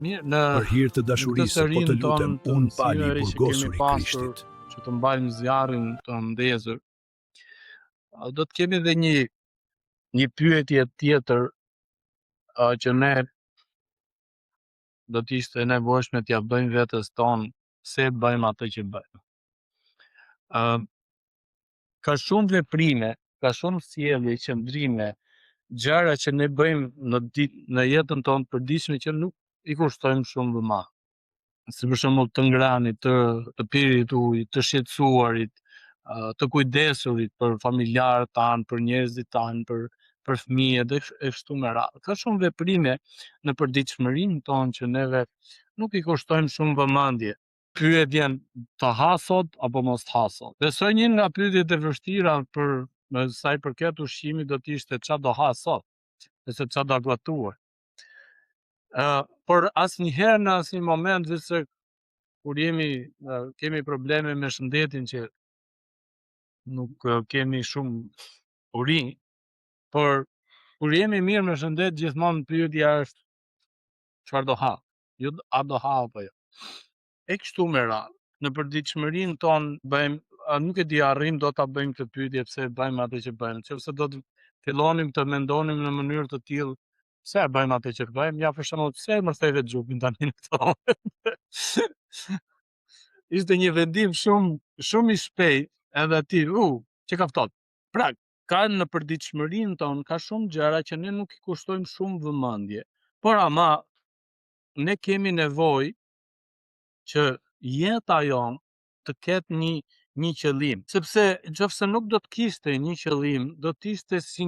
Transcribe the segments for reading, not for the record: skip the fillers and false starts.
Mirë, Për hir të në këtë dashurisë, po të serinë lutem, tonë të unë pali mësimeve që kemi burgosur i pasur Krishtit. që të mbajmë zjarrin të ndezur, do të kemi edhe një pyetje tjetër që ne do të ishte e nevojshme t'ja bëjmë vetes tonë pse bëjmë atë që bëjmë. Ë, Ka shumë veprime, ka shumë sjellje, qëndrime, gjëra që ne bëjmë në jetën tonë të përditshme që nuk i kushtojmë shumë vëmendje. Si për shembull të ngrahtit, të pirit ujë, të shqetësuarit, të kujdesurit për familjarët tanë, për njerëzit tanë, për fëmijët e kështu me radhë. Ka shumë veprime në përditshmërinë tonë që neve nuk i kushtojmë shumë vëmendje. Pyetjen të ha sot apo mos të ha sot. Besoj një nga pyetjet e vështira për me sa i përket ushqimit do të ishte ç'a do ha sot, ose ç'a do gatuar. Por asnjëherë në asnjë moment vetë kur kemi probleme me shëndetin që nuk kemi shumë uri, por kur jemi mirë me shëndet gjithmonë pyetja është çfarë do ha, jo a do ha apo jo. E kështu me radhë. Në përditshmërinë tonë nuk e di arrim do ta bëjmë këtë pyetje pse bëjmë atë që bëjmë. Nëse do të fillonim të mendonim në mënyrë të tillë pse bëjmë atë që bëjmë, ja për shembull pse mos theve xhupin tani në këto momente. Ishte një vendim shumë i shpejt, edhe aty, që ka ftohtë. Pra, ka në përditshmërinë tonë ka shumë gjëra që ne nuk i kushtojmë shumë vëmendje, por ama ne kemi nevojë që jeta jonë të ketë një qëllim, sepse nëse nuk do të kishte një qëllim, do të ishte si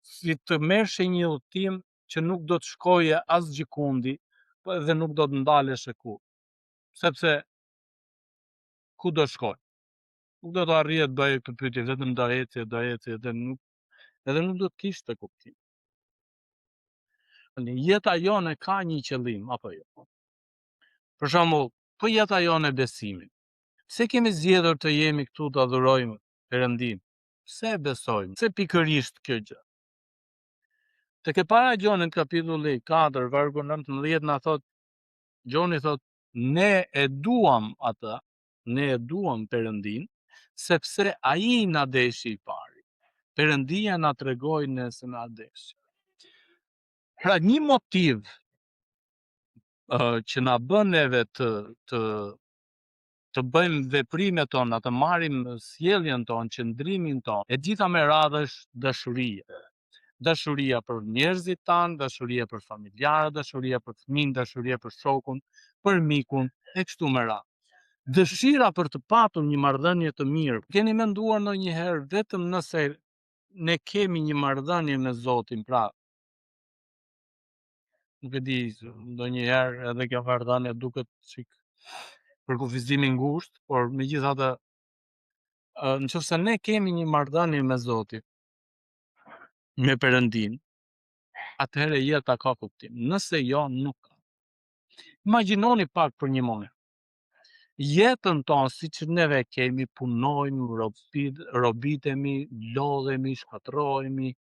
si të merrshe një udhtim që nuk do të shkoje as gjikundi, po edhe nuk do të ndalesh e kurrë. Sepse ku do shkoj? Nuk do të arrije të bëj këtë pyetje, vetëm do ecje edhe nuk do të kishte kuptim. Jeta jone ka një qëllim apo jo? Për shembull, po jeta jone besimit. Pse kemi zgjedhur të jemi këtu të adhurojmë Perëndin? Pse besojmë? Pse pikërisht kjo gjë? Tek e para Gjonit kapitulli 4 vargu 19 na thot, Gjoni thot, ne e duam atë, ne e duam Perëndin, sepse ai na deshi i pari. Perëndia na tregoi nëse na deshi. Pra një motiv që na bën neve të bëjmë veprimet tona, të marrim sjelljen tonë, qëndrimin tonë, e gjitha me radhë është dashuria. Dashuria për njerëzit tanë, dashuria për familjarët, dashuria për fëmijën, dashuria për shokun, për mikun, e kështu me radhë. Dëshira për të patur një marrëdhënie të mirë. Keni menduar ndonjëherë vetëm nëse ne kemi një marrëdhënie me Zotin, pra nuk e di, ndonjëherë edhe kjo marrëdhënie duket çik për kufizimin ngushtë, por megjithatë, nëse ne kemi një marrëdhënie me Zotin, me Perëndin, atëherë jeta ka kuptim. Nëse jo, nuk ka. Imagjinoni pak për një moment. Jetën tonë siç neve kemi, punojmë, robitemi, lodhemi, shkatrohemi,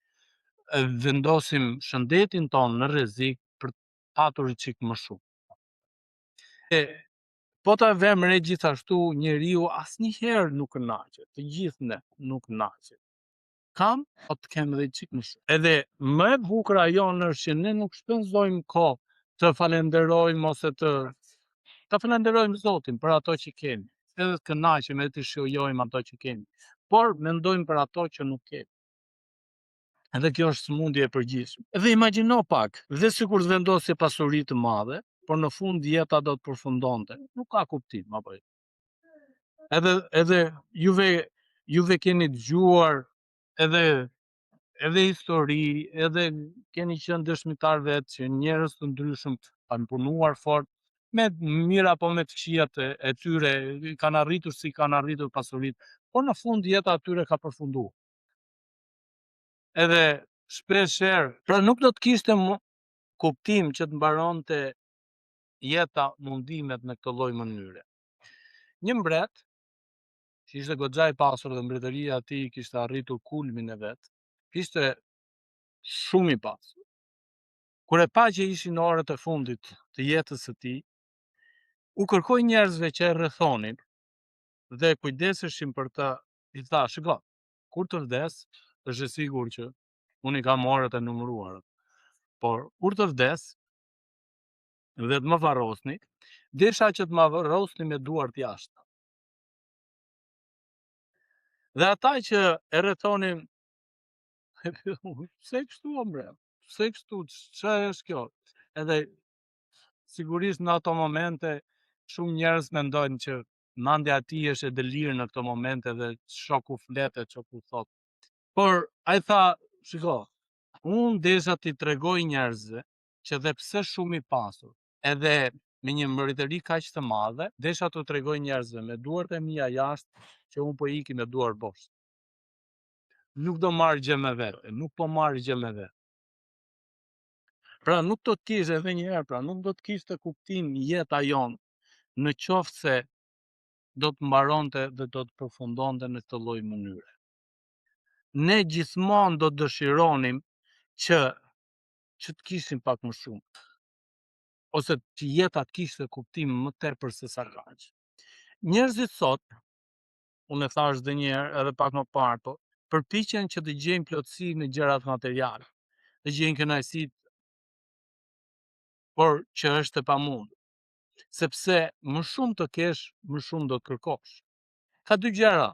vendosim shëndetin tonë në rrezik për të patur çik më shumë. Po ta vëmë re gjithashtu, njeriu asnjëherë nuk kënaqet, të gjithë ne nuk kënaqet. Kam, po të kem edhe çik më shumë. Edhe më e bukur ajo është që ne nuk shpenzojmë kohë të falenderojmë ose ta falenderojmë Zotin për ato që kemi, edhe të kënaqemi, edhe të shijojmë ato që kemi, por mendojmë për ato që nuk kemi. Edhe kjo është sëmundje e përgjithshme. Edhe imagjino pak, dhe sikur të vendosje pasuri të madhe, por në fund jeta do të përfundonte. Nuk ka kuptim, apo jo? Edhe juve keni dëgjuar edhe histori, edhe keni qenë dëshmitar vetë që njerëz të ndryshëm kanë punuar fort, me mira apo me të këqijat e tyre, kanë arritur si kanë arritur pasuritë, por në fund jeta atyre ka përfunduar. Edhe shpeshherë, pra nuk do të kishte kuptim që të mbaronte jeta mundimet në këtë lloj mënyre. Një mbret, që ishte goxha i pasur dhe mbretëria e tij kishte arritur kulmin e vet, ishte shumë i pasur. Kur e pa që ishin orët e fundit të jetës së tij, u kërkoi njerëzve që e rrethonin dhe kujdeseshin për të, i tha, shiko, kur të vdes, është e sigurt që unë i kam orët e numëruara, por kur të vdes dhe të më varrosni, desha që të më varrosni me duart jashtë. Dhe ata që e rrethonin, pse kështu o bre? Pse kështu? Ç'është kjo? Edhe sigurisht në ato momente shumë njerëz mendojnë që mendja e tij është e delirë në këto momente dhe shoku fletet, shoku thot. Por ai tha, shiko, unë desha t'i tregoj njerëzve që dhe pse shumë i pasur, edhe me një mbretëri kaq të madhe, desha t'u tregoj njerëzve me duart e mia jashtë që unë po iki me duar bosh. Nuk do marr gjë me vete, nuk po marr gjë me vete. Pra nuk do të kishte edhe një herë, pra nuk do të kishte kuptim jeta jon në qoftë se do të mbaronte dhe do të përfundonte në këtë lloj mënyre. Ne gjithmonë do dëshironim që të kishim pak më shumë, ose që jeta të kishte kuptim më tepër se sa kaq. Njerëzit sot, unë e thash edhe një herë edhe pak më parë, po përpiqen që të gjejnë plotësi në gjërat materiale, të gjejnë kënaqësi, por që është e pamundur, sepse më shumë të kesh, më shumë do të kërkosh. Ka dy gjëra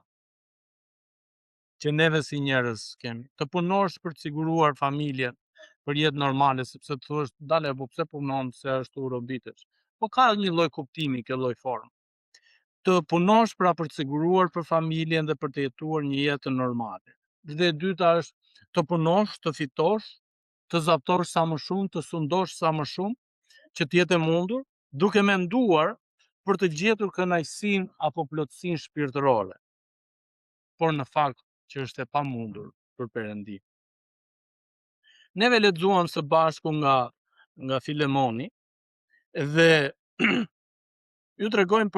që neve si njerëz kemi: të punosh për të siguruar familjen, për jetë normale, sepse të thuash, dale, po pse punon, se ashtu robitesh. Po ka një lloj kuptimi kjo lloj formë. Të punosh pra për të siguruar për familjen dhe për të jetuar një jetë normale. Dhe e dyta është të punosh, të fitosh, të zaptosh sa më shumë, të sundosh sa më shumë, që të jetë e mundur, duke menduar për të gjetur kënaqësinë apo plotësinë shpirtërore. Por në fakt që është e pamundur për Perëndin. Neve lexuam së bashku nga Filemoni dhe ju tregojmë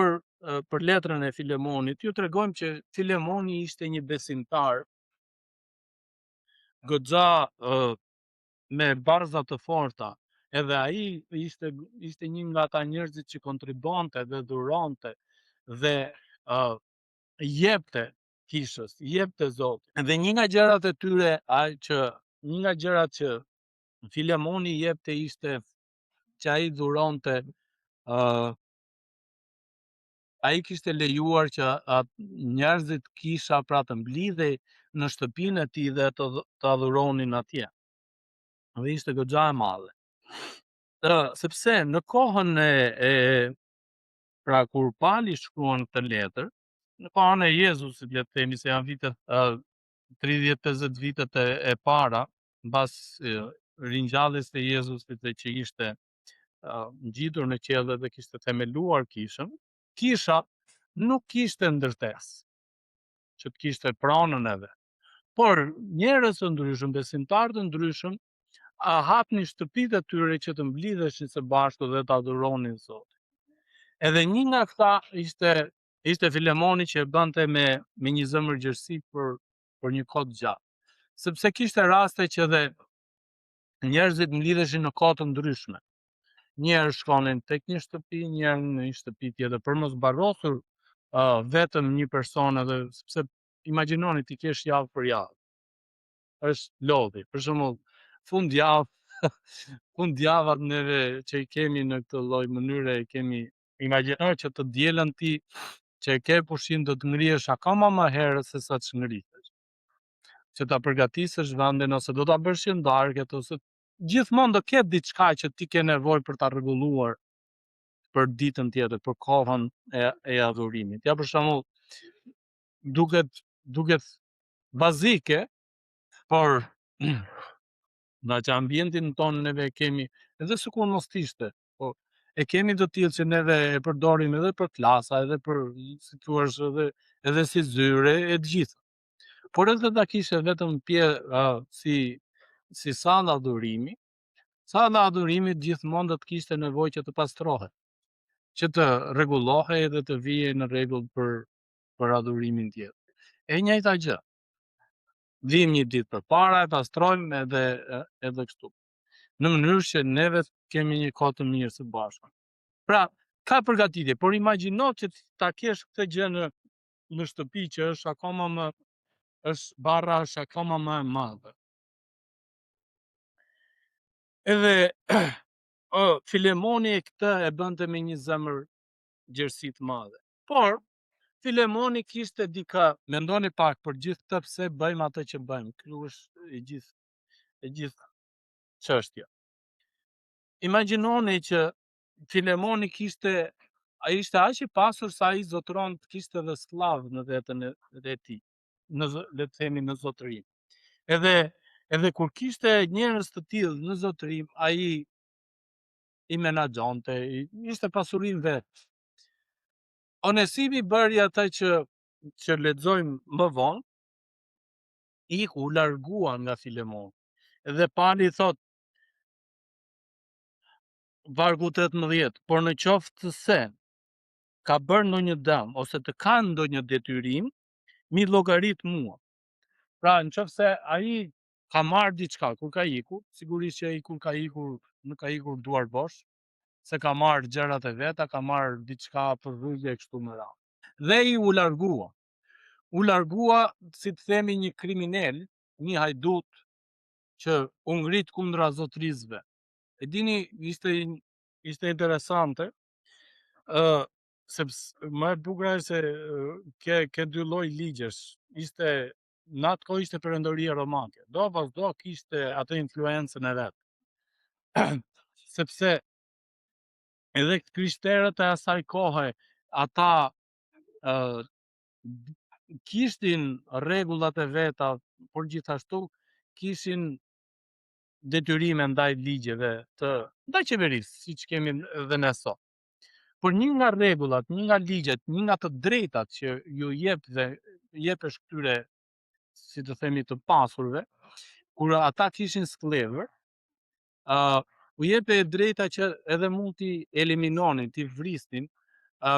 për letrën e Filemonit, ju tregojmë që Filemoni ishte një besimtar goxha me barza të forta, edhe ai ishte një nga ata njerëzit që kontribonte dhe dhuronte dhe jepte kishës, jepte Zotit. Dhe një nga gjërat e tyre, një nga gjërat që Filemoni jepte ishte që ai dhuronte, ai kishte lejuar që njerëzit kisha pra të mblidhej në shtëpinë e tij dhe të adhuronin atje. Dhe ishte goxha e madhe. Sepse në kohën pra kur Pali shkruan këtë letër, në kohën e Jezusit, le të themi, se janë vitet 30-50 vitet e para mbas ringjalljes së Jezusit dhe që ishte ngjitur në qiell dhe kishte themeluar kishën, kisha nuk kishte ndërtesë që të kishte pronën e vet. Por njerëz të ndryshëm, besimtarë të ndryshëm, hapnin shtëpitë e tyre që të mblidheshin së bashku dhe të adhuronin Zotin. Edhe një nga këta ishte Filemoni, që e bënte me një zemër gjerësi për një kohë të gjatë. Sepse kishte raste që dhe njerëzit mblidheshin në kohë të ndryshme. Njerë shkonin tek një shtëpi, njerë në një shtëpi tjetër, për mos barrosur vetëm një person, edhe sepse imagjinoni ti kesh javë për javë. Është lodhi. Për shembull, fundjavat neve që i kemi në këtë lloj mënyre, i kemi, imagjino që të dielën ti që e ke pushim do të ngrihesh akoma më herët se sa ç'ngrihesh. Që ta përgatisësh vendin, ose do ta bësh që ndarket, ose gjithmonë do ketë diçka që ti ke nevojë për ta rregulluar për ditën tjetër, për kohën e adhurimit. Ja, për shembull, duket bazike, por nga që ambientin tonë neve kemi, edhe sikur mos ishte, po e kemi të tillë që neve e përdorim edhe për klasa, edhe për, si thua, edhe si zyre e të gjitha. Por edhe ta kishe vetëm si sallë adhurimi, salla adhurimit gjithmonë do të kishte nevojë që të pastrohet, që të rregullohej dhe të vijej në rregull për adhurimin tjetër. E njëjta gjë. Vim një ditë përpara, e pastrojmë edhe kështu. në mënyrë që neve kemi një kohë të mirë së bashku. Pra, ka përgatitje, por imagjino që ta kesh këtë gjë në shtëpi që është akoma më barra është akoma më e madhe. Edhe Filemoni e këtë e bënte me një zemër gjerësi të madhe. Por Filemoni kishte dika, mendoni pak për gjithë këtë pse bëjmë atë që bëjmë. Ky është e gjithë çështja. Imagjinoni që Filemoni ai ishte aq i pasur sa ai zotëron, kishte edhe skllav në veten e tij, le të themi në zotëri. Edhe kur kishte njerëz të tillë në zotërim, ai i menaxhonte, ishte pasurinë vet. Onesimi bëri atë që lexojmë më vonë, u largua nga Filemoni. Edhe Pali thot, vargu 18, por në qoftë se ka bërë ndonjë dëm ose të kanë ndonjë detyrim, mi llogarit mua. Pra, nëse ai ka marrë diçka kur ka ikur, sigurisht që ai kur ka ikur nuk ka ikur duar bosh, se ka marrë gjërat e veta, ka marrë diçka për rrugë kështu me radhë. Dhe i u largua. U largua, si të themi, një kriminal, një hajdut që u ngrit kundra zotërisëve. E dini, ishte interesante, sepse më e bukur është se ke dy lloj ligjesh. Në atë kohë ishte Perëndoria Romake. Do vazhdo kishte atë influencën e vet. Sepse edhe krishterët e asaj kohe, ata kishtin rregullat e veta, por gjithashtu kishin detyrime ndaj ligjeve ndaj qeverisë, siç kemi edhe ne sot. Por një nga rregullat, një nga ligjet, një nga të drejtat që ju jepesh këtyre, si të themi, të pasurve, kur ata kishin skllëvër, u jepe e drejta që edhe mund t'i eliminonin, t'i vrisnin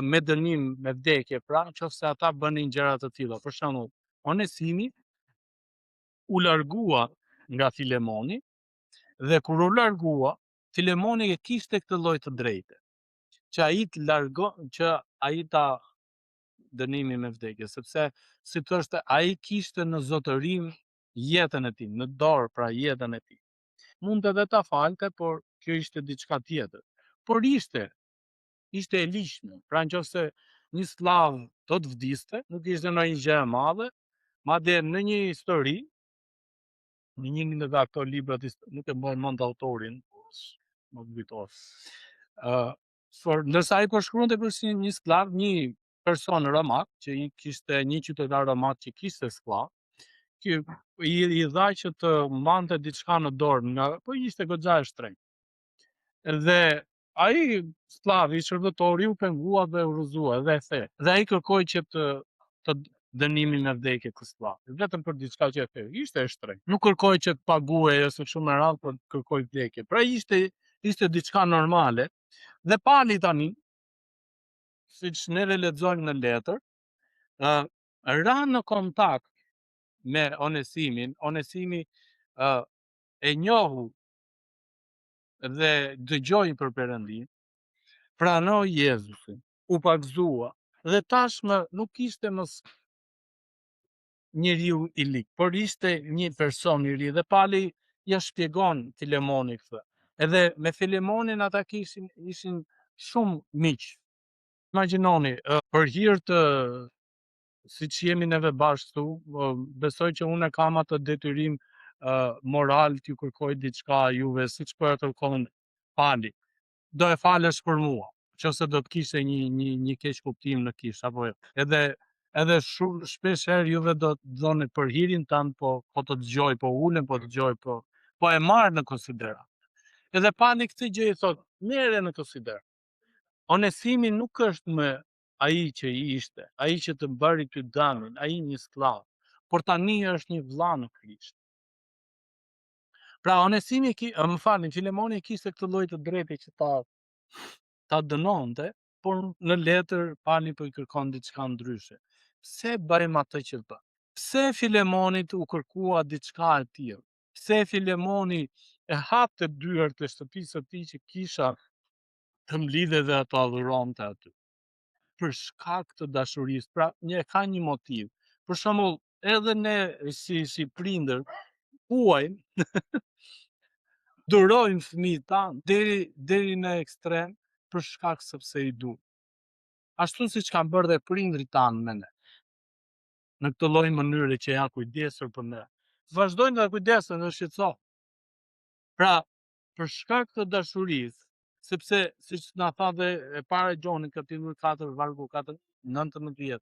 me dënim, me vdekje, pra nëse ata bënin gjëra të tilla. Për shembull, Onesimi u largua nga Filemoni dhe kur u largua, Filemoni e kishte këtë lloj të drejte, që ai ta dënimin me vdekje, sepse si thoshte, ai kishte në zotërim jetën e tij, në dorë pra jetën e tij. Mund edhe ta falte, por kjo ishte diçka tjetër. Por ishte e lishme, pra nëse një sklav do të vdiste, nuk ishte ndonjë gjë e madhe, madje në një histori, në një nga ato librat, nuk e mbaj mend autorin, nuk kujtohet. Ndërsa ai po shkruante për si një sklav, një person romak, që kishte një qytetar romak që kishte sklav, që i dha që të mbante diçka në dorë, po ishte goxha e shtrenjtë. Dhe ai sklavi, shërbëtori, u pengua dhe u rrëzua dhe e the. Dhe ai kërkoi që të dënimin me vdekje të sklavit, vetëm për diçka që e the. Ishte e shtrenjtë. Nuk kërkoi që të paguaj ose shumë me radhë, por kërkoi vdekje. Pra ishte diçka normale. Dhe Pali tani, siç neve lexojmë në letër, ra në kontakt me Onesimin. Onesimi e njohu dhe dëgjoi për Perëndin, pranoi Jezusin, u pagëzua dhe tashmë nuk ishte më njeriu i lig, por ishte një person i ri. Dhe Pali ja shpjegon Filemonit këtë. Edhe me Filemonin ata ishin shumë miq. Imagjinoni, për hir të siç jemi neve bashkë këtu, besoj që unë kam atë detyrim moral t'ju kërkoj diçka juve, siç po e kërkon Pali. Do e falesh për mua, nëse do të kishte një keq kuptim në kish, apo jo. Edhe shumë shpesh herë juve do të thoni për hirin tan, po të dëgjoj, po ulem, po dëgjoj, po e marr në konsiderat. Edhe Pali këtë gjë i thot, merre në konsiderat. Onesimi nuk është më ai që i ishte, ai që të bëri ty dëmin, ai një skllav, por tani është një vëlla në Krisht. Pra Onesimi, Filemoni kishte këtë lloj të drejtë që ta dënonte, por në letër Pali po i kërkon diçka ndryshe. Pse bëjmë atë që bëm? Pse Filemonit u kërkua diçka e tillë? Pse Filemoni e hapte dyert e shtëpisë së tij që kisha të mlidhe dhe ato adhuronte aty. Për shkak të dashurisë. Pra, ka një motiv. Për shembull, edhe ne si prindër huajmë, durojmë fëmijët tanë deri në ekstrem për shkak sepse i du. Ashtu siç kanë bërë dhe prindrit tanë me ne. Në këtë lloj mënyre që janë kujdesur për ne. Vazhdojnë të kujdesen dhe shqetësohen. Pra, për shkak të dashurisë, sepse siç na tha dhe e para Gjoni kapitulli 4 vargu 19,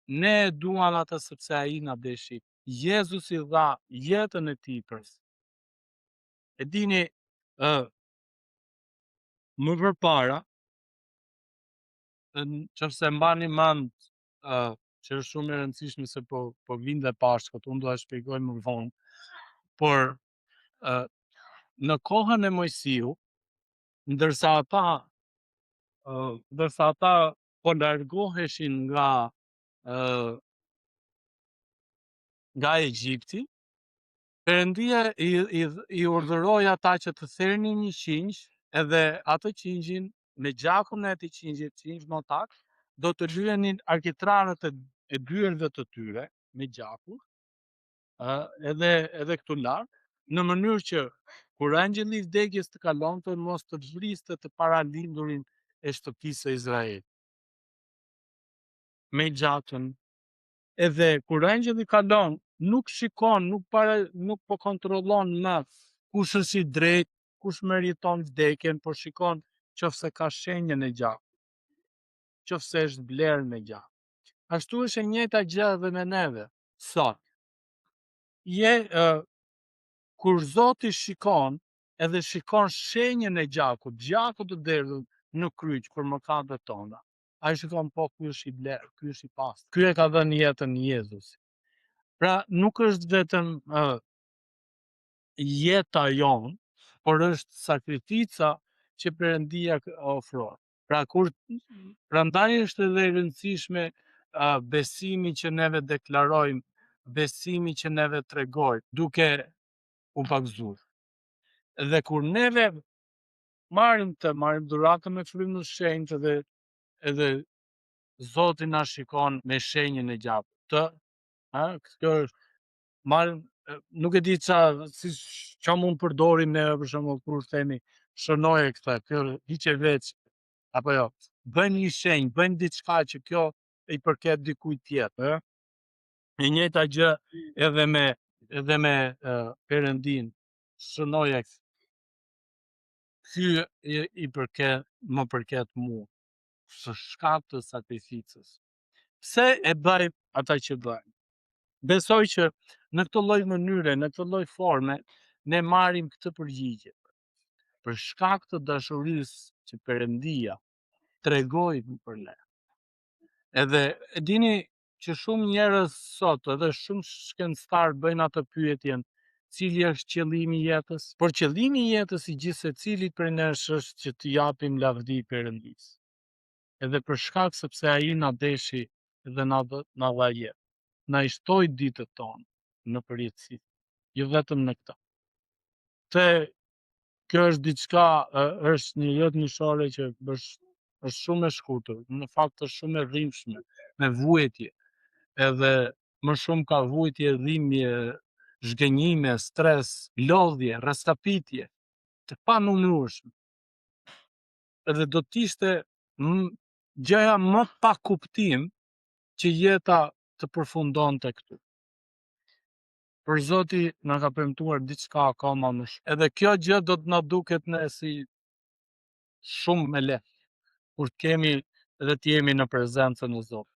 ne e duam atë sepse ai na beshi. Jezusi dha jetën e tij për ne. E dini, më përpara, nëse mbani mend, që është shumë e rëndësishme se po vinë dhe Pashkët, unë do ta shpjegoj më vonë, por në kohën e Mojsiu, ndërsa ata po largoheshin nga Egjipti, Perëndia i urdhëroi ata që të therrnin një qingj, edhe atë qingjin me gjakun e atij qingji, qingj motak, do të lyenin arkitrarët e dyerve të tyre me gjakun, edhe këtu lart, në mënyrë që kur angjëlli i vdekjes të kalonte mos të vriste të paralindurin e shtëpisë së Izraelit. Me gjakun. Edhe kur angjëlli kalon, nuk shikon, nuk po kontrollon më kush është i drejtë, kush meriton vdekjen, por shikon nëse ka shenjën e gjakut, nëse është blerë me gjak. Ashtu është e njëjta gjë edhe me neve sot. Kur Zoti shikon, edhe shikon shenjën e gjakut të derdhur në kryq për mëkatet tona, ai shikon po ky është i blerë, ky është i pastër, ky e ka dhënë jetën Jezusi. Pra, nuk është vetëm jeta jon, por është sakrifica që Perëndia ofron. Prandaj është edhe e rëndësishme besimi që neve deklarojmë, besimi që neve tregojmë, duke u pagzuar. Dhe kur neve marrim dhuratën me frymën e shenjtë edhe Zoti na shikon me shenjën e gjakut. Kjo është nuk e di ç'a mund përdorim ne për shembull kur themi shënoje këtë, kjo hiqe veç, apo jo, bëjmë një shenjë, bëjmë diçka që kjo i përket dikujt tjetër, e njëjta gjë edhe me Perëndin, shënoje ky më përket mua, së shkak të sakrificës. Pse e bëjmë ata që bëjmë? Besoj që në këtë lloj mënyre, në këtë lloj forme, ne marrim këtë përgjigje. Për shkak të dashurisë që Perëndia tregoi për ne. Edhe e dini që shumë njerëz sot, edhe shumë shkencëtar bëjnë atë pyetjen, cili është qëllimi i jetës? Por qëllimi i jetës i gjithë secilit prej nesh është që t'i japim lavdi Perëndisë. Edhe për shkak sepse ai na deshi dhe na dha jetë, na i shtoi ditët tonë në përjetësi, jo vetëm në këtë. Kjo është diçka, është një jetë mishore që është shumë e shkurtër, në fakt është shumë e rrimshme, me vuajtje, edhe më shumë ka vuajtje, dhimbje, zhgënjime, stres, lodhje, rrastapitje, të panunueshme. Edhe do t'ishte gjëja më pa kuptim që jeta të përfundonte këtu. Por Zoti na ka premtuar diçka akoma më shumë. Edhe kjo gjë do të na duket ne si shumë me lehtë kur kemi dhe të jemi në prezencën e Zotit.